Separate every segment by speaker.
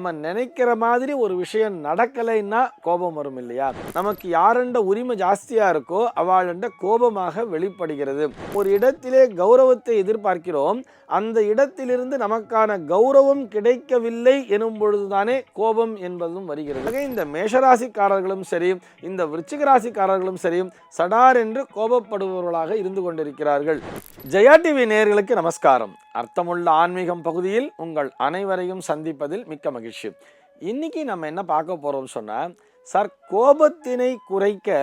Speaker 1: நம்ம நினைக்கிற மாதிரி ஒரு விஷயம் நடக்கலைன்னா கோபம் வரும் இல்லையா? நமக்கு யாருண்ட உரிமை ஜாஸ்தியா இருக்கோ அவளுண்ட கோபமாக வெளிப்படுகிறது. ஒரு இடத்திலே கௌரவத்தை எதிர்பார்க்கிறோம், அந்த இடத்திலிருந்து நமக்கான கௌரவம் கிடைக்கவில்லை எனும் பொழுதுதானே கோபம் என்பதும் வருகிறது. இந்த மேஷராசிக்காரர்களும் சரி, இந்த விருச்சிக ராசிக்காரர்களும் சரி, சடார் என்று கோபப்படுபவர்களாக இருந்து கொண்டிருக்கிறார்கள். ஜெயா டிவி நேயர்களுக்கு நமஸ்காரம். அர்த்தமுள்ள ஆன்மீகம் பகுதியில் உங்கள் அனைவரையும் சந்திப்பதில் மிக்க மகிழ்ச்சி. இன்னைக்கு நம்ம என்ன பார்க்க போறோம் சொன்னா, சார் கோபத்தினை குறைக்க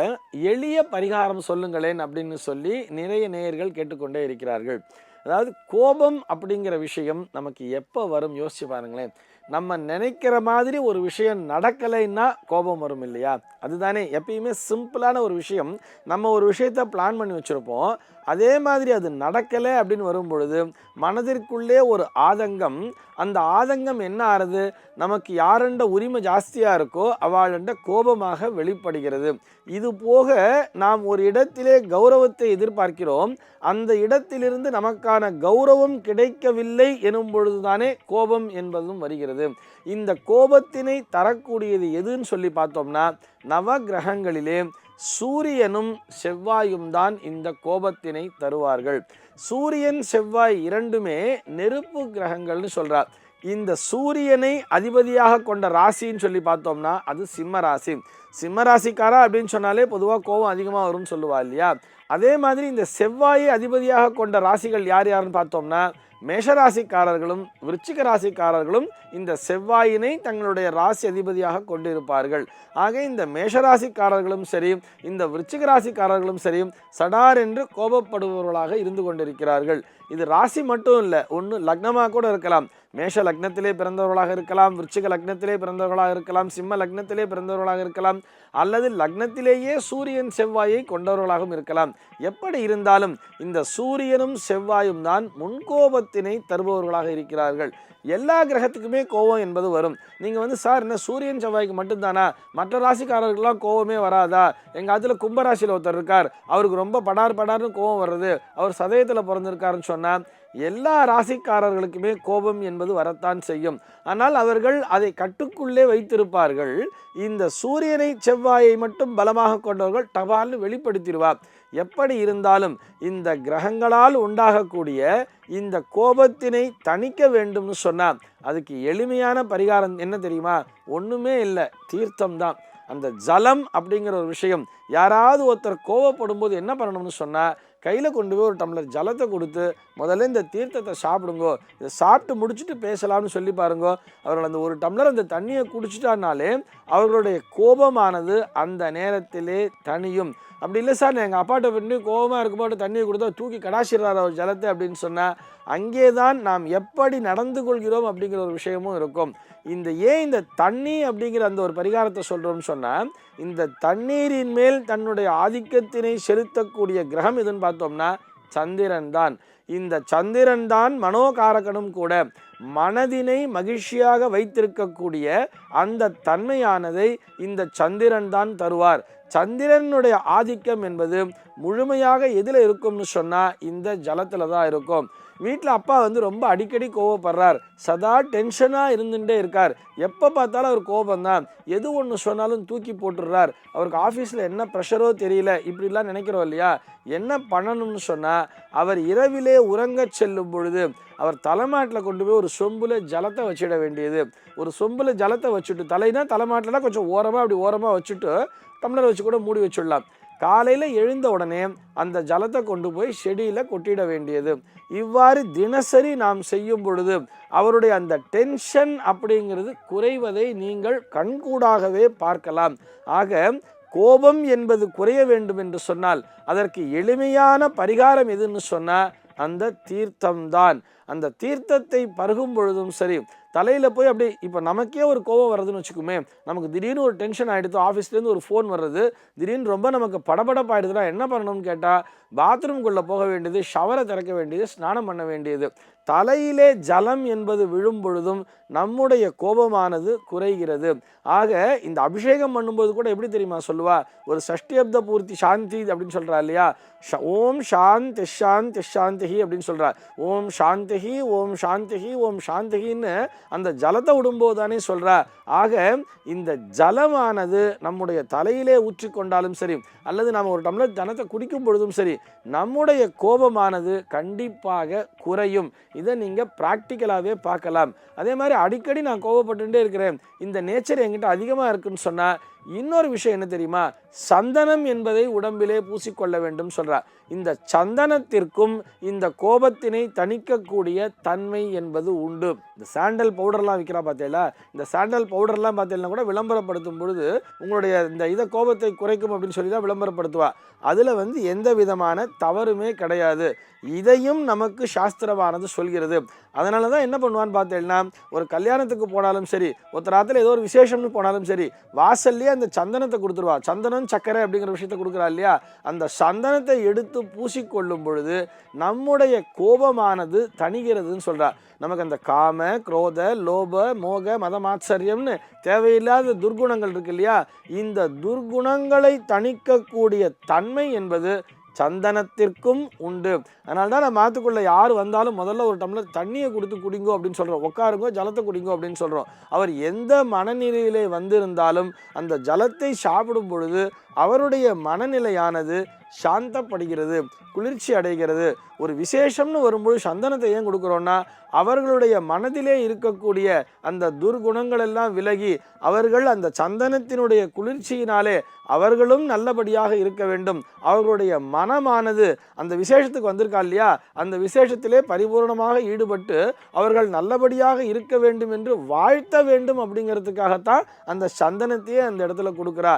Speaker 1: எளிய பரிகாரம் சொல்லுங்களேன் அப்படின்னு சொல்லி நிறைய நேயர்கள் கேட்டுக்கொண்டே இருக்கிறார்கள். அதாவது கோபம் அப்படிங்கிற விஷயம் நமக்கு எப்போ வரும் யோசிச்சு பாருங்களேன். நம்ம நினைக்கிற மாதிரி ஒரு விஷயம் நடக்கலைன்னா கோபம் வரும் இல்லையா? அதுதானே எப்பயுமே சிம்பிளான ஒரு விஷயம். நம்ம ஒரு விஷயத்த பிளான் பண்ணி வச்சுருப்போம், அதே மாதிரி அது நடக்கலை அப்படின்னு வரும் பொழுது மனதிற்குள்ளே ஒரு ஆதங்கம். அந்த ஆதங்கம் என்ன ஆறுது, நமக்கு யாருண்ட உரிமை ஜாஸ்தியாக இருக்கோ அவளுண்ட கோபமாக வெளிப்படுகிறது. இது போக நாம் ஒரு இடத்திலே கௌரவத்தை எதிர்பார்க்கிறோம், அந்த இடத்திலிருந்து நமக்கான கௌரவம் கிடைக்கவில்லை எனும் பொழுதுதானே கோபம் என்பதும் வருகிறது. இந்த கோபத்தினை தரக்கூடியது எதுன்னு சொல்லி பார்த்தோம்னா, நவ கிரகங்களிலே சூரியனும் செவ்வாயும் தான் இந்த கோபத்தினை தருவார்கள். சூரியன் செவ்வாய் இரண்டுமே நெருப்பு கிரகங்கள்னு சொல்றார். இந்த சூரியனை அதிபதியாக கொண்ட ராசின்னு சொல்லி பார்த்தோம்னா அது சிம்ம ராசி. சிம்ம ராசிக்காரா அப்படின்னு சொன்னாலே பொதுவாக கோபம் அதிகமாக வரும்னு சொல்லுவா இல்லையா? அதே மாதிரி இந்த செவ்வாயை அதிபதியாக கொண்ட ராசிகள் யார் யாருன்னு பார்த்தோம்னா, மேஷராசிக்காரர்களும் விருச்சிக ராசிக்காரர்களும் இந்த செவ்வாயினை தங்களுடைய ராசி அதிபதியாக கொண்டிருப்பார்கள். ஆக இந்த மேஷராசிக்காரர்களும் சரி, இந்த விருச்சிக ராசிக்காரர்களும் சரி, சடார் என்று கோபப்படுபவர்களாக இருந்து கொண்டிருக்கிறார்கள். இது ராசி மட்டும் இல்லை, ஒன்று லக்னமாக கூட இருக்கலாம். மேஷ லக்னத்திலே பிறந்தவர்களாக இருக்கலாம், விருச்சிக லக்னத்திலே பிறந்தவர்களாக இருக்கலாம், சிம்ம லக்னத்திலே பிறந்தவர்களாக இருக்கலாம், அல்லது லக்னத்திலேயே சூரியன் செவ்வாயை கொண்டவர்களாகவும் இருக்கலாம். எப்படி இருந்தாலும் இந்த சூரியனும் செவ்வாயும் தான் முன்கோபத்தினை தருபவர்களாக இருக்கிறார்கள். எல்லா கிரகத்துக்குமே கோபம் என்பது வரும். நீங்கள் சார் என்ன சூரியன் செவ்வாய்க்கு மட்டும்தானா, மற்ற ராசிக்காரர்களுக்கெல்லாம் கோபமே வராதா? எங்கள் ஆத்துல கும்பராசியில் ஒருத்தர் இருக்கார், அவருக்கு ரொம்ப படார்னு கோபம் வர்றது, அவர் சதயத்தில் பிறந்திருக்காருன்னு சொன்னால் எல்லா ராசிக்காரர்களுக்குமே கோபம் என்பது வரத்தான் செய்யும். ஆனால் அவர்கள் அதை கட்டுக்குள்ளே வைத்திருப்பார்கள். இந்த சூரியனை செவ்வாயை மட்டும் பலமாக கொண்டவர்கள் டபால்னு வெளிப்படுத்திடுவார். எப்படி இருந்தாலும் இந்த கிரகங்களால் உண்டாகக்கூடிய இந்த கோபத்தினை தணிக்க வேண்டும்னு சொன்னால் அதுக்கு எளிமையான பரிகாரம் என்ன தெரியுமா? ஒன்றுமே இல்லை, தீர்த்தம் தான். அந்த ஜலம் அப்படிங்கிற ஒரு விஷயம், யாராவது ஒருத்தர் கோபப்படும் போது என்ன பண்ணணும்னு சொன்னால், கையில் கொண்டு போய் ஒரு டம்ளர் ஜலத்தை கொடுத்து முதல்ல இந்த தீர்த்தத்தை சாப்பிடுங்கோ, இதை சாப்பிட்டு முடிச்சுட்டு பேசலாம்னு சொல்லி பாருங்கோ. அவர்கள் அந்த ஒரு டம்ளர் அந்த தண்ணியை குடிச்சிட்டானாலே அவர்களுடைய கோபமானது அந்த நேரத்திலே தனியும். அப்படி இல்லை சார், எங்கள் அப்பாட்ட பண்ணி கோபமாக இருக்கும்போது தண்ணியை கொடுத்தா தூக்கி கடாசிடுறாரு அவர் ஜலத்தை அப்படின்னு சொன்னால், அங்கே தான் நாம் எப்படி நடந்து கொள்கிறோம் அப்படிங்கிற ஒரு விஷயமும் இருக்கும். இந்த தண்ணி அப்படிங்கிற அந்த ஒரு பரிகாரத்தை சொல்கிறோம்னு சொன்னால், இந்த தண்ணீரின் மேல் தன்னுடைய ஆதிக்கத்தினை செலுத்தக்கூடிய கிரகம் எதுன்னு பார்த்தோம்னா சந்திரன் தான். இந்த சந்திரன் தான் மனோகாரகனும் கூட. மனதினை மகிழ்ச்சியாக வைத்திருக்கக்கூடிய அந்த தன்மையானதை இந்த சந்திரன் தான் தருவார். சந்திரனுடைய ஆதிக்கம் என்பது முழுமையாக எதில் இருக்கும்னு சொன்னால் இந்த ஜலத்தில் தான் இருக்கும். வீட்டில் அப்பா ரொம்ப அடிக்கடி கோவப்படுறார், சதா டென்ஷனாக இருந்துகிட்டே இருக்கார், எப்போ பார்த்தாலும் அவர் கோபம்தான், எது ஒன்று சொன்னாலும் தூக்கி போட்டுடுறார், அவருக்கு ஆஃபீஸில் என்ன ப்ரெஷரோ தெரியல, இப்படிலாம் நினைக்கிறோம் இல்லையா? என்ன பண்ணணும்னு சொன்னால், அவர் இரவிலே உறங்க செல்லும் பொழுது அவர் தலைமாட்டில் கொண்டு போய் ஒரு சொம்பில் ஜலத்தை வச்சிட வேண்டியது. ஒரு சொம்பில் ஜலத்தை வச்சுட்டு, தலைனா தலைமாட்டில்னா கொஞ்சம் ஓரமாக வச்சுட்டு டம்ளர் வச்சு கூட மூடி வச்சுடலாம். காலையில் எழுந்த உடனே அந்த ஜலத்தை கொண்டு போய் செடியில் கொட்டிட வேண்டியது. இவ்வாறு தினசரி நாம் செய்யும் பொழுது அவருடைய அந்த டென்ஷன் அப்படிங்கிறது குறைவதை நீங்கள் கண்கூடாகவே பார்க்கலாம். ஆக கோபம் என்பது குறைய வேண்டும் என்று சொன்னால் அதற்கு எளிமையான பரிகாரம் எதுன்னு சொன்னால் அந்த தீர்த்தம்தான். அந்த தீர்த்தத்தை பருகும் பொழுதும் சரி, தலையில் போய் அப்படி இப்போ நமக்கே ஒரு கோபம் வர்றதுன்னு வச்சுக்குமே, நமக்கு திடீர்னு ஒரு டென்ஷன் ஆகிடுது, ஆஃபீஸ்லேருந்து ஒரு ஃபோன் வர்றது, திடீர்னு ரொம்ப நமக்கு படபடப்பாயிடுதுன்னா என்ன பண்ணணும்னு கேட்டால் பாத்ரூம்குள்ளே போக வேண்டியது, ஷவரை திறக்க வேண்டியது, ஸ்நானம் பண்ண வேண்டியது. தலையிலே ஜலம் என்பது விழும் பொழுதும் நம்முடைய கோபமானது குறைகிறது. ஆக இந்த அபிஷேகம் பண்ணும்போது கூட எப்படி தெரியுமா சொல்லுவா, ஒரு சஷ்டியப்த பூர்த்தி சாந்தி அப்படின்னு சொல்றா இல்லையா, ஓம் சாந்தி ஷாந்தி ஷாந்தி அப்படின்னு சொல்றா. ஓம் சாந்தி ஓம் சாந்தி ஓம் சாந்தின்னு அந்த ஜலத்தை விடும்போது தானே சொல்றா. ஆக இந்த ஜலமானது நம்முடைய தலையிலே ஊற்றி கொண்டாலும் சரி, அல்லது நாம் ஒரு டம்ளர் ஜலத்தை குடிக்கும் பொழுதும் சரி, நம்முடைய கோபமானது கண்டிப்பாக குறையும். இதை நீங்கள் ப்ராக்டிக்கலாகவே பார்க்கலாம். அதே மாதிரி அடிக்கடி நான் கோபப்பட்டுட்டே இருக்கிறேன், இந்த நேச்சர் என்கிட்ட அதிகமாக இருக்குன்னு சொன்னால் இன்னொரு விஷயம் என்ன தெரியுமா, சந்தனம் என்பதை உடம்பிலே பூசிக்கொள்ள வேண்டும் சொல்றா. இந்த சந்தனத்திற்கும் இந்த கோபத்தினை தணிக்கக்கூடிய தன்மை என்பது உண்டு. இந்த சாண்டல் பவுடர்லாம் விற்கிறா பார்த்தீங்களா, இந்த சாண்டல் பவுடர்லாம் பார்த்தீங்கன்னா கூட விளம்பரப்படுத்தும் பொழுது உங்களுடைய இந்த கோபத்தை குறைக்கும் அப்படின்னு சொல்லி தான் விளம்பரப்படுத்துவா. அதில் எந்த விதமான தவறுமே கிடையாது. இதையும் நமக்கு சாஸ்திரமானது சொல்கிறது. அதனால தான் என்ன பண்ணுவான்னு பார்த்தீங்கன்னா, ஒரு கல்யாணத்துக்கு போனாலும் சரி, ஒருத்தராத்தில் ஏதோ ஒரு விசேஷம்னு போனாலும் சரி, வாசல்லையே அந்த சந்தனத்தை கொடுத்துருவா. சந்தனம் சக்கரை அப்படிங்கிற விஷயத்தை கொடுக்குறா இல்லையா, அந்த சந்தனத்தை எடுத்து பூசிக்கொள்ளும் பொழுது நம்முடைய கோபமானது தணிகிறதுன்னு சொல்றா. நமக்கு அந்த காம, குரோத, லோப, மோக, மதமாச்சரியம்னு தேவையில்லாத துர்குணங்கள் இருக்கு இல்லையா, இந்த துர்குணங்களை தணிக்கக்கூடிய தன்மை என்பது சந்தனத்திற்கும் உண்டு. அதனால தான் நம்ம மாத்துக்குள்ள யார் வந்தாலும் முதல்ல ஒரு டம்ளர் தண்ணியை கொடுத்து குடிங்கோ அப்படின்னு சொல்கிறோம், உட்காருங்கோ ஜலத்தை குடிங்கோ அப்படின்னு சொல்கிறோம். அவர் எந்த மனநிலையிலே வந்திருந்தாலும் அந்த ஜலத்தை சாப்பிடும் பொழுது அவருடைய மனநிலையானது சாந்தப்படுகிறது, குளிர்ச்சி அடைகிறது. ஒரு விசேஷம்னு வரும்போது சந்தனத்தை ஏன் கொடுக்குறோன்னா, அவர்களுடைய மனதிலே இருக்கக்கூடிய அந்த துர்குணங்கள் எல்லாம் விலகி அவர்கள் அந்த சந்தனத்தினுடைய குளிர்ச்சியினாலே அவர்களும் நல்லபடியாக இருக்க வேண்டும். அவர்களுடைய மனமானது அந்த விசேஷத்துக்கு வந்திருக்கா இல்லையா, அந்த விசேஷத்திலே பரிபூர்ணமாக ஈடுபட்டு அவர்கள் நல்லபடியாக இருக்க வேண்டும் என்று வாழ்த்த வேண்டும். அப்படிங்கிறதுக்காகத்தான் அந்த சந்தனத்தையே அந்த இடத்துல கொடுக்குறா.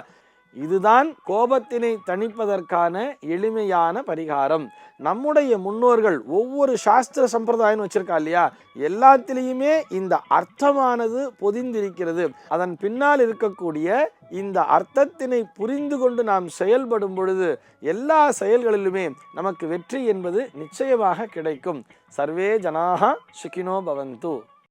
Speaker 1: இதுதான் கோபத்தினை தணிப்பதற்கான எளிமையான பரிகாரம். நம்முடைய முன்னோர்கள் ஒவ்வொரு சாஸ்திர சம்பிரதாயம் வச்சிருக்கா இல்லையா, எல்லாத்திலையுமே இந்த அர்த்தமானது பொதிந்திருக்கிறது. அதன் பின்னால் இருக்கக்கூடிய இந்த அர்த்தத்தினை புரிந்து கொண்டு நாம் செயல்படும் பொழுது எல்லா செயல்களிலுமே நமக்கு வெற்றி என்பது நிச்சயமாக கிடைக்கும். சர்வே ஜனாஹ சுகினோ பவந்து.